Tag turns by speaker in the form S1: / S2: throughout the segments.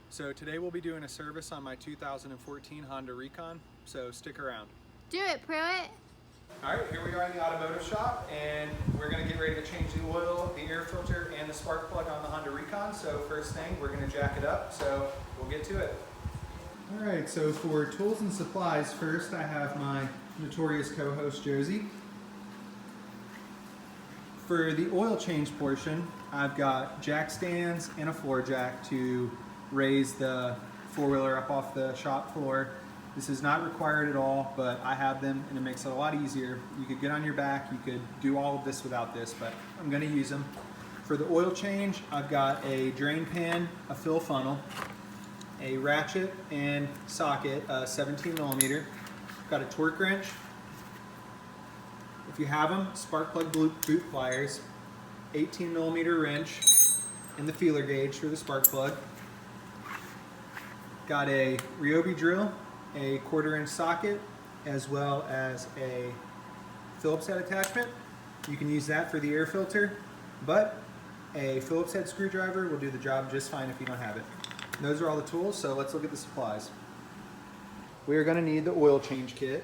S1: So today we'll be doing a service on my 2014 Honda Recon, so stick around.
S2: Do it, Pruitt.
S1: Alright, here we are in the automotive shop and we're going to get ready to change the oil, the air filter, and the spark plug on the Honda Recon. So first thing, we're going to jack it up, so we'll get to it. Alright, so for tools and supplies, first I have my notorious co-host Josie. For the oil change portion, I've got jack stands and a floor jack to raise the four-wheeler up off the shop floor. This is not required at all, but I have them and it makes it a lot easier. You could get on your back, you could do all of this without this, but I'm going to use them. For the oil change, I've got a drain pan, a fill funnel, a ratchet and socket, 17 millimeter. Got a torque wrench. If you have them, spark plug boot pliers, 18 millimeter wrench, and the feeler gauge for the spark plug. Got a Ryobi drill, a 1/4 inch socket, as well as a Phillips head attachment. You can use that for the air filter, but a Phillips head screwdriver will do the job just fine if you don't have it. And those are all the tools, so let's look at the supplies. We are going to need the oil change kit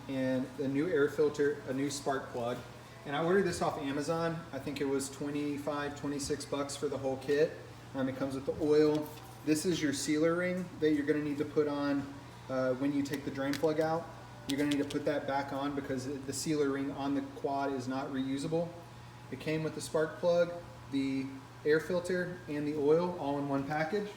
S1: and a new air filter, a new spark plug. And I ordered this off Amazon. I think it was 25, 26 bucks for the whole kit. It comes with the oil. This is your sealer ring that you're going to need to put on when you take the drain plug out. You're going to need to put that back on because the sealer ring on the quad is not reusable. It came with the spark plug, the air filter, and the oil all in one package.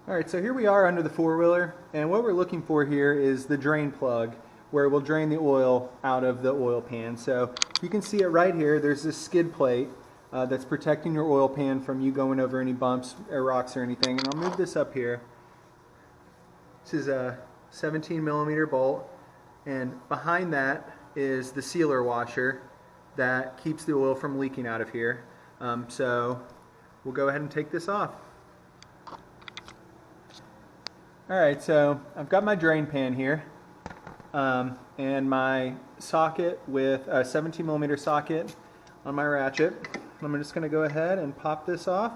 S1: Alright, so here we are under the four-wheeler, and what we're looking for here is the drain plug, where we'll drain the oil out of the oil pan. So you can see it right here. There's this skid plate that's protecting your oil pan from you going over any bumps or rocks or anything. And I'll move this up here. This is a 17 millimeter bolt, and behind that is the sealer washer that keeps the oil from leaking out of here. So we'll go ahead and take this off. Alright, so I've got my drain pan here and my socket with a 17 millimeter socket on my ratchet. I'm just going to go ahead and pop this off.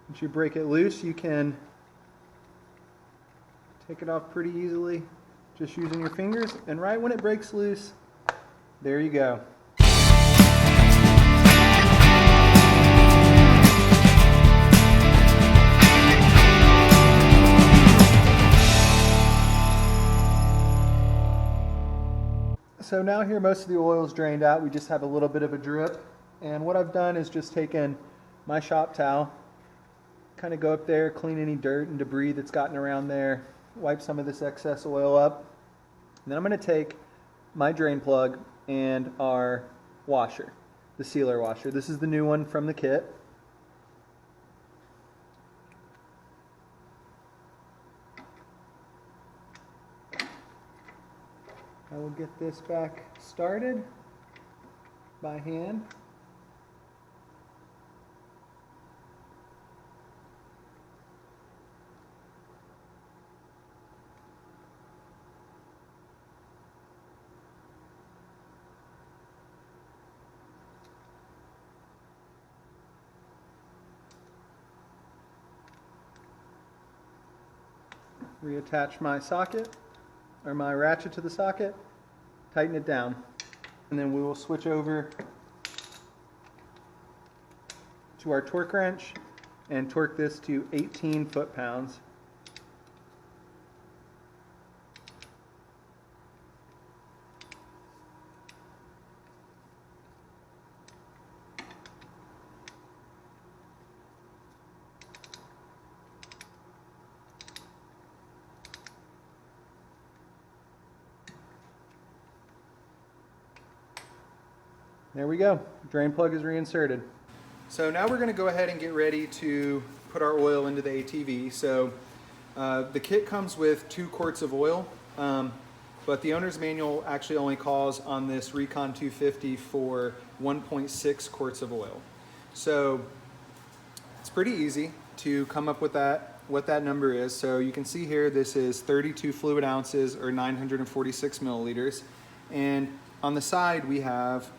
S1: Once you break it loose, you can take it off pretty easily just using your fingers, and right when it breaks loose, there you go. So now here most of the oil is drained out. We just have a little bit of a drip, and what I've done is just taken my shop towel, kind of go up there, clean any dirt and debris that's gotten around there, wipe some of this excess oil up. And then I'm going to take my drain plug and our washer, the sealer washer. This is the new one from the kit. I will get this back started by hand. Reattach my socket, or my ratchet to the socket, tighten it down, and then we will switch over to our torque wrench and torque this to 18 foot-pounds. There we go. Drain plug is reinserted. So now we're going to go ahead and get ready to put our oil into the ATV. So the kit comes with 2 quarts of oil, but the owner's manual actually only calls on this Recon 250 for 1.6 quarts of oil. So it's pretty easy to come up with what that number is. So you can see here, this is 32 fluid ounces or 946 milliliters. And on the side, we have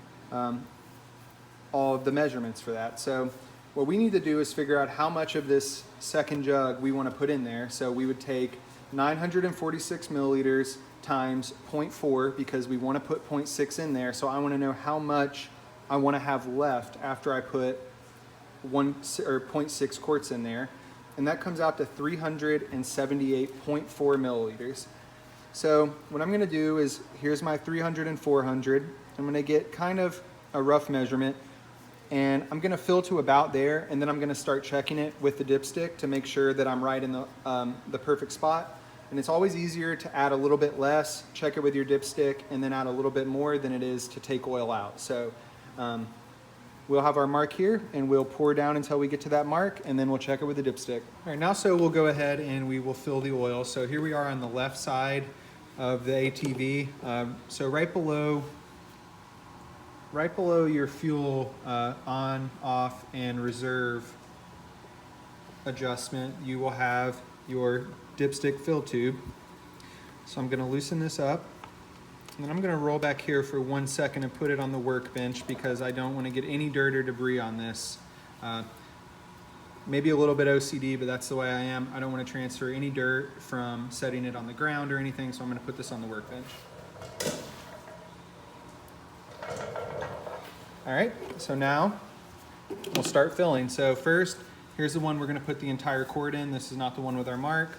S1: all of the measurements for that. So what we need to do is figure out how much of this second jug we want to put in there. So we would take 946 milliliters times 0.4 because we want to put 0.6 in there. So I want to know how much I want to have left after I put 0.6 quarts in there. And that comes out to 378.4 milliliters. So what I'm going to do is, here's my 300 and 400. I'm going to get kind of a rough measurement, and I'm going to fill to about there, and then I'm going to start checking it with the dipstick to make sure that I'm right in the perfect spot. And it's always easier to add a little bit less, check it with your dipstick, and then add a little bit more than it is to take oil out. So we'll have our mark here, and we'll pour down until we get to that mark, and then we'll check it with the dipstick. All right, now so we'll go ahead and we will fill the oil. So here we are on the left side of the ATV. So right below your fuel on, off, and reserve adjustment, you will have your dipstick fill tube. So I'm going to loosen this up, and then I'm going to roll back here for 1 second and put it on the workbench because I don't want to get any dirt or debris on this. Maybe a little bit OCD, but that's the way I am. I don't want to transfer any dirt from setting it on the ground or anything, so I'm going to put this on the workbench. All right, so now we'll start filling. So first, here's the one we're going to put the entire quart in. This is not the one with our mark.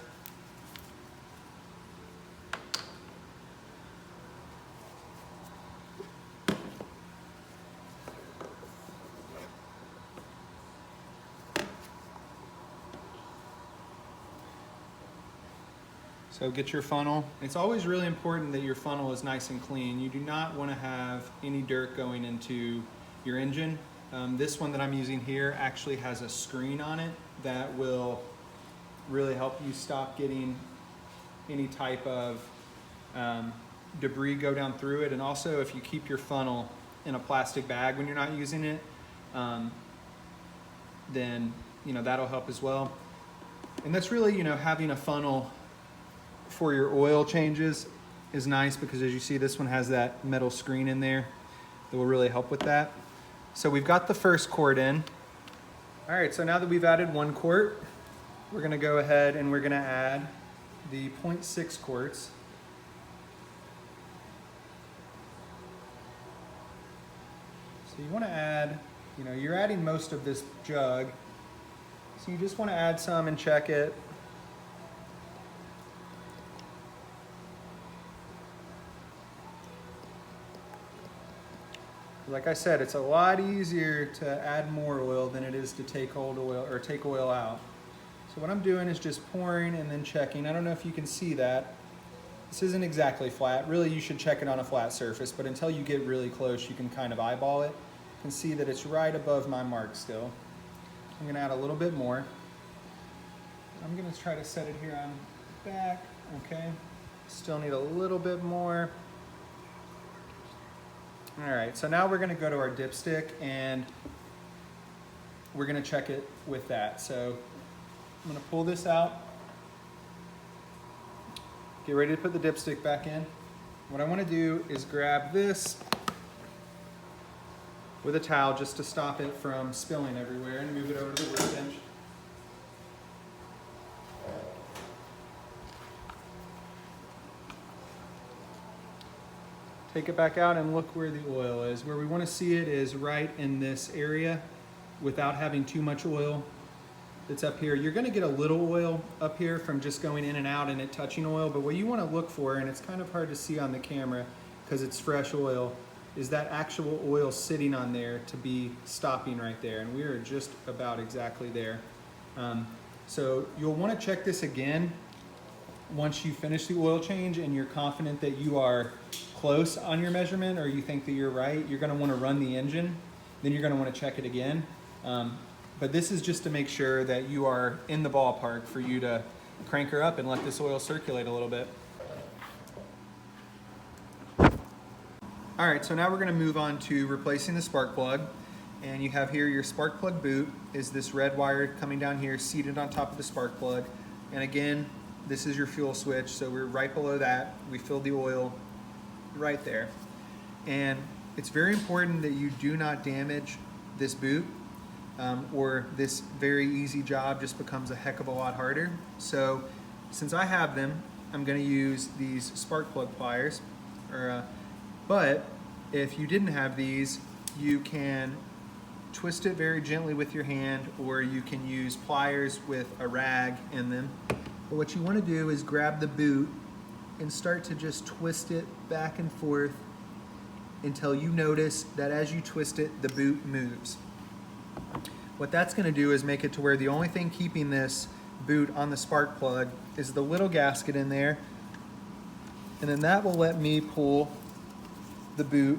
S1: So get your funnel. It's always really important that your funnel is nice and clean. You do not want to have any dirt going into your engine. This one that I'm using here actually has a screen on it that will really help you stop getting any type of debris go down through it. And also, if you keep your funnel in a plastic bag when you're not using it, then that'll help as well. And that's really, having a funnel for your oil changes is nice because, as you see, this one has that metal screen in there that will really help with that. So we've got the first quart in. All right, so now that we've added 1 quart, we're going to go ahead and we're going to add the 0.6 quarts. So you want to add, you're adding most of this jug, so you just want to add some and check it. Like I said, it's a lot easier to add more oil than it is to take old oil or take oil out. So what I'm doing is just pouring and then checking. I don't know if you can see that. This isn't exactly flat. Really, you should check it on a flat surface, but until you get really close, you can kind of eyeball it. You can see that it's right above my mark still. I'm going to add a little bit more. I'm going to try to set it here on the back. Okay. Still need a little bit more. All right, so now we're going to go to our dipstick and we're going to check it with that. So I'm going to pull this out, get ready to put the dipstick back in. What I want to do is grab this with a towel just to stop it from spilling everywhere and move it over to the workbench. Take it back out and look where the oil is. Where we want to see it is right in this area without having too much oil that's up here. You're going to get a little oil up here from just going in and out and it touching oil, but what you want to look for, and it's kind of hard to see on the camera because it's fresh oil, is that actual oil sitting on there to be stopping right there, and we are just about exactly there. So you'll want to check this again once you finish the oil change and you're confident that you are close on your measurement or you think that you're right, you're going to want to run the engine. Then you're going to want to check it again. But this is just to make sure that you are in the ballpark for you to crank her up and let this oil circulate a little bit. All right, so now we're going to move on to replacing the spark plug. And you have here your spark plug boot is this red wire coming down here, seated on top of the spark plug. And again, this is your fuel switch, so we're right below that. We filled the oil right there. And it's very important that you do not damage this boot, or this very easy job just becomes a heck of a lot harder. So since I have them, I'm going to use these spark plug pliers. But if you didn't have these, you can twist it very gently with your hand, or you can use pliers with a rag in them. But what you want to do is grab the boot and start to just twist it back and forth until you notice that as you twist it, the boot moves. What that's going to do is make it to where the only thing keeping this boot on the spark plug is the little gasket in there, and then that will let me pull the boot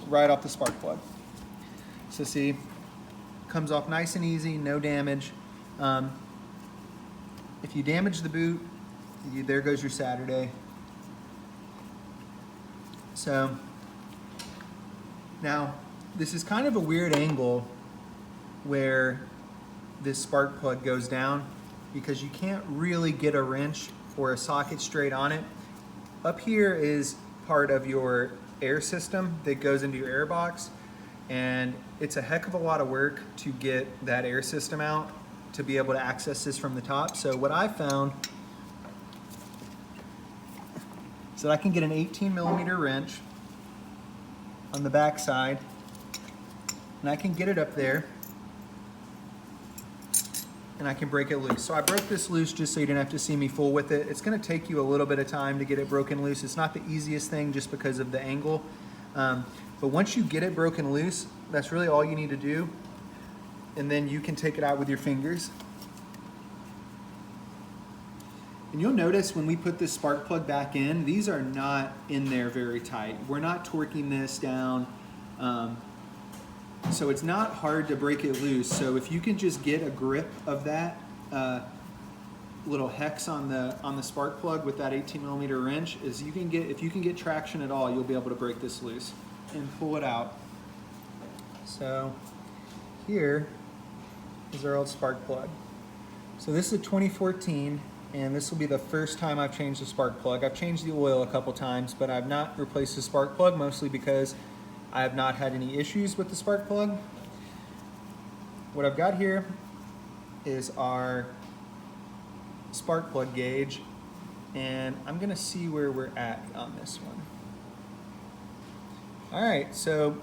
S1: right off the spark plug. So see, comes off nice and easy, no damage. If you damage the boot, there goes your Saturday. So now this is kind of a weird angle where this spark plug goes down, because you can't really get a wrench or a socket straight on it. Up here is part of your air system that goes into your air box, and it's a heck of a lot of work to get that air system out to be able to access this from the top. So what I found is that I can get an 18mm wrench on the back side, and I can get it up there and I can break it loose. So I broke this loose just so you didn't have to see me fool with it. It's going to take you a little bit of time to get it broken loose. It's not the easiest thing just because of the angle. But once you get it broken loose, that's really all you need to do. And then you can take it out with your fingers. And you'll notice when we put this spark plug back in, these are not in there very tight. We're not torquing this down. So it's not hard to break it loose. So if you can just get a grip of that little hex on the spark plug with that 18mm wrench, if you can get traction at all, you'll be able to break this loose and pull it out. So here is our old spark plug. So this is a 2014, and this will be the first time I've changed the spark plug. I've changed the oil a couple times, but I've not replaced the spark plug, mostly because I have not had any issues with the spark plug. What I've got here is our spark plug gauge, and I'm gonna see where we're at on this one. All right, so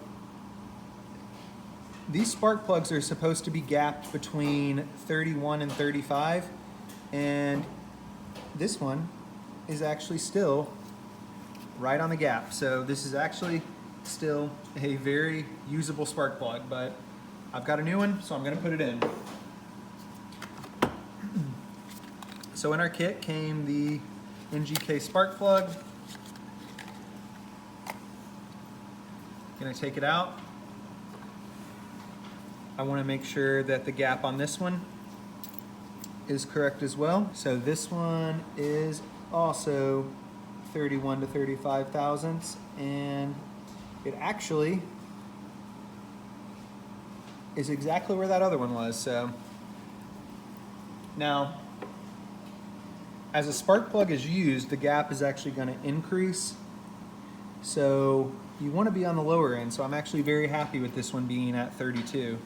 S1: these spark plugs are supposed to be gapped between 31 and 35, and this one is actually still right on the gap. So this is actually still a very usable spark plug, but I've got a new one, so I'm going to put it in. So in our kit came the NGK spark plug. Going to take it out. I want to make sure that the gap on this one is correct as well. So this one is also 31 to 35 thousandths, and it actually is exactly where that other one was. So now, as a spark plug is used, the gap is actually going to increase. So you want to be on the lower end. So I'm actually very happy with this one being at 32.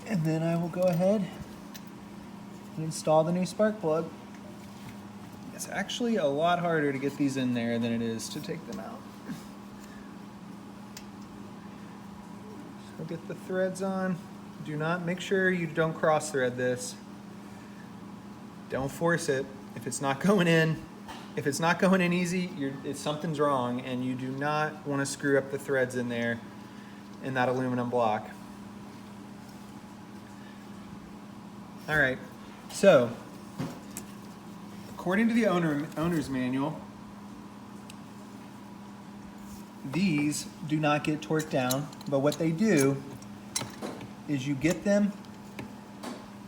S1: And then I will go ahead and install the new spark plug. It's actually a lot harder to get these in there than it is to take them out. So get the threads on. Make sure you don't cross thread this. Don't force it. If it's not going in easy, something's wrong, and you do not want to screw up the threads in there in that aluminum block. All right, so according to the owner's manual, these do not get torqued down, but what they do is you get them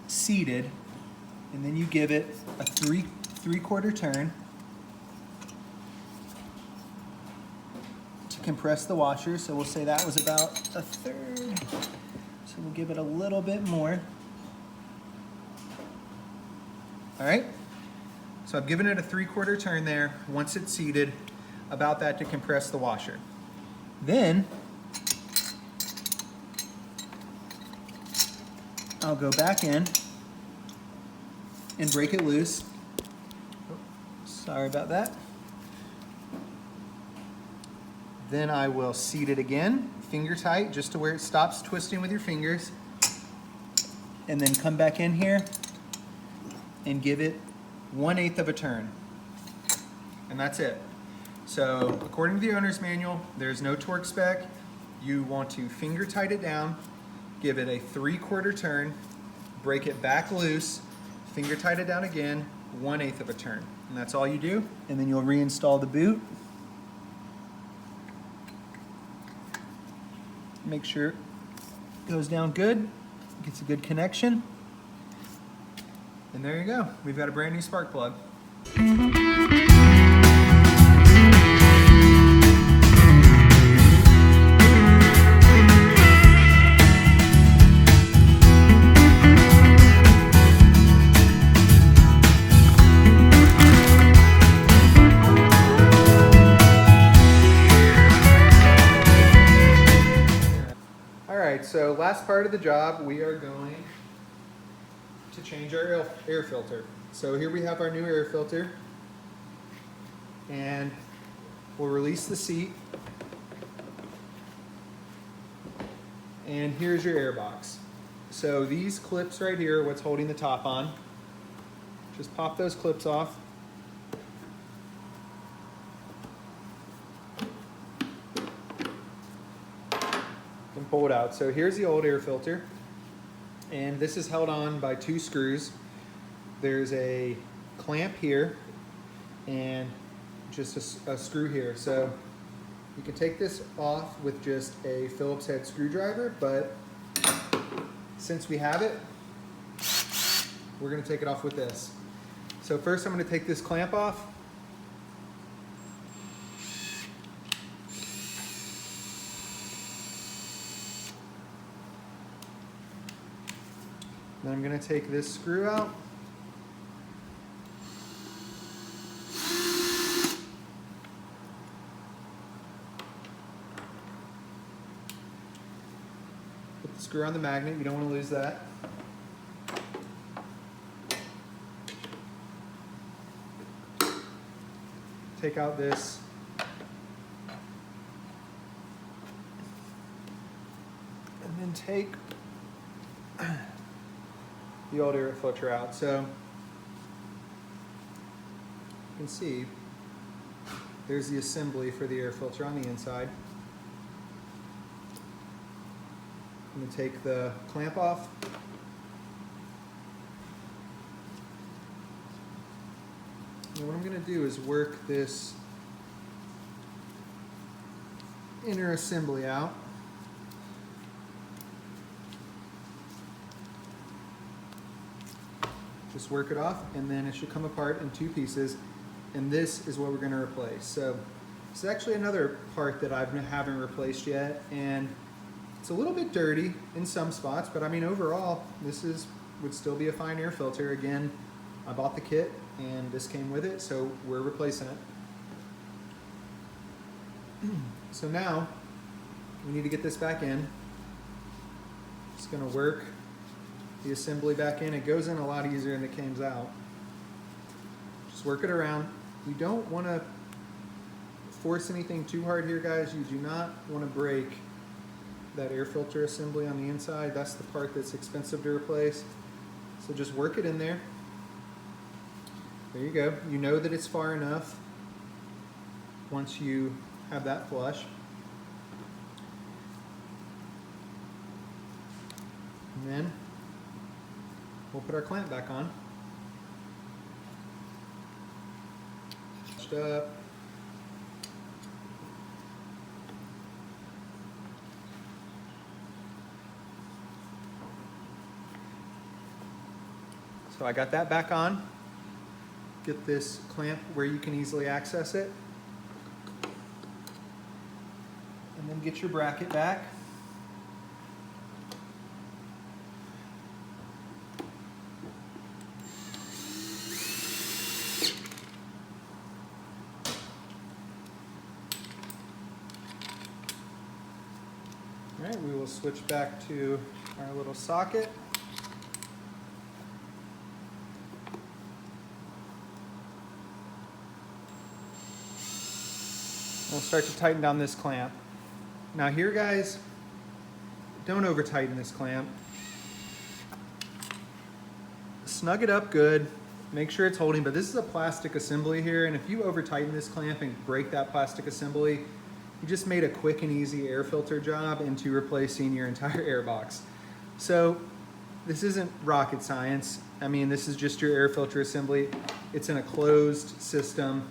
S1: seated, and then you give it a three-quarter turn to compress the washer. So we'll say that was about a third. So we'll give it a little bit more. All right. So I've given it a three-quarter turn there. Once it's seated, about that to compress the washer. Then I'll go back in and break it loose. Oh, sorry about that. Then I will seat it again, finger tight, just to where it stops twisting with your fingers. And then come back in here and give it 1/8 of a turn. And that's it. So according to the owner's manual, there's no torque spec. You want to finger tight it down, give it a 3/4 turn, break it back loose, finger tight it down again, 1/8 of a turn. And that's all you do. And then you'll reinstall the boot. Make sure it goes down good, gets a good connection. And there you go. We've got a brand new spark plug. So last part of the job, we are going to change our air filter. So here we have our new air filter, and we'll release the seat, and here's your air box. So these clips right here are what's holding the top on. Just pop those clips off. And pull it out. So here's the old air filter, and this is held on by 2 screws. There's a clamp here and just a screw here. So you can take this off with just a Phillips head screwdriver, but since we have it, we're going to take it off with this. So first I'm going to take this clamp off. Then I'm going to take this screw out. Put the screw on the magnet, you don't want to lose that. Take out this and then take the old air filter out. So you can see there's the assembly for the air filter on the inside. I'm going to take the clamp off. And what I'm going to do is work this inner assembly out. Just work it off, and then it should come apart in 2 pieces, and this is what we're going to replace. So it's actually another part that I haven't replaced yet, and it's a little bit dirty in some spots, but I mean overall this would still be a fine air filter. Again, I bought the kit and this came with it, so we're replacing it. So now we need to get this back in. Just going to work the assembly back in. It goes in a lot easier than it comes out. Just work it around. You don't want to force anything too hard here, guys. You do not want to break that air filter assembly on the inside. That's the part that's expensive to replace. So just work it in there. There you go. You know that it's far enough once you have that flush. And then we'll put our clamp back on. Up. So I got that back on. Get this clamp where you can easily access it. And then get your bracket back. All right, we will switch back to our little socket. We'll start to tighten down this clamp. Now here, guys, don't over tighten this clamp. Snug it up good, make sure it's holding, but this is a plastic assembly here, and if you over tighten this clamp and break that plastic assembly, you just made a quick and easy air filter job into replacing your entire air box. So this isn't rocket science. I mean, this is just your air filter assembly. It's in a closed system.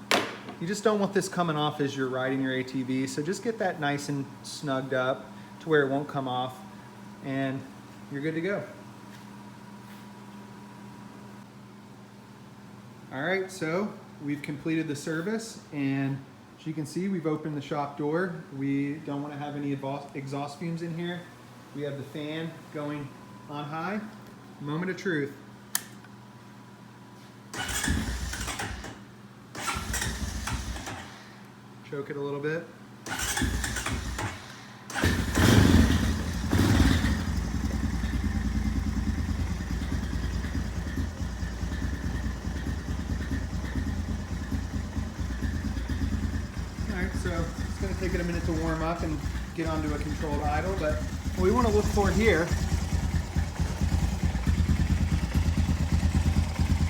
S1: You just don't want this coming off as you're riding your ATV, so just get that nice and snugged up to where it won't come off, and you're good to go. All right, so we've completed the service, and as you can see, we've opened the shop door. We don't want to have any exhaust fumes in here. We have the fan going on high. Moment of truth. Choke it a little bit. So it's going to take it a minute to warm up and get onto a controlled idle, but what we want to look for here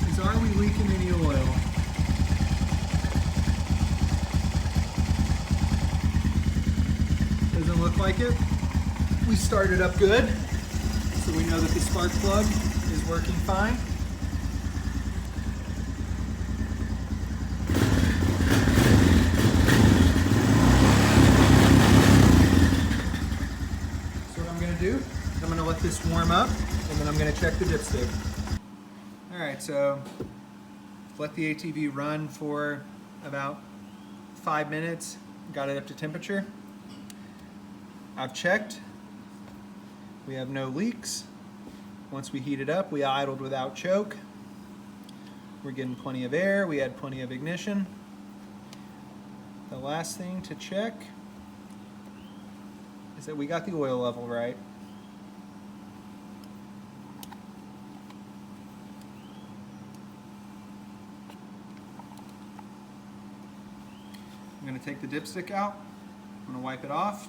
S1: is, are we leaking any oil? Doesn't look like it. We started up good, so we know that the spark plug is working fine. I'm going to let this warm up, and then I'm going to check the dipstick. Alright, so let the ATV run for about 5 minutes, got it up to temperature. I've checked, we have no leaks. Once we heat it up, we idled without choke. We're getting plenty of air, we had plenty of ignition. The last thing to check is that we got the oil level right. I'm going to take the dipstick out, I'm going to wipe it off.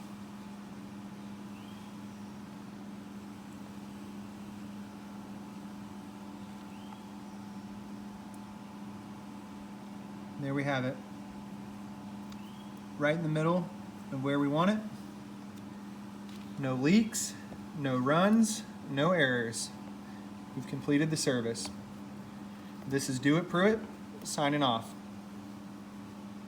S1: There we have it. Right in the middle of where we want it. No leaks, no runs, no errors. We've completed the service. This is Do It Pruitt, signing off.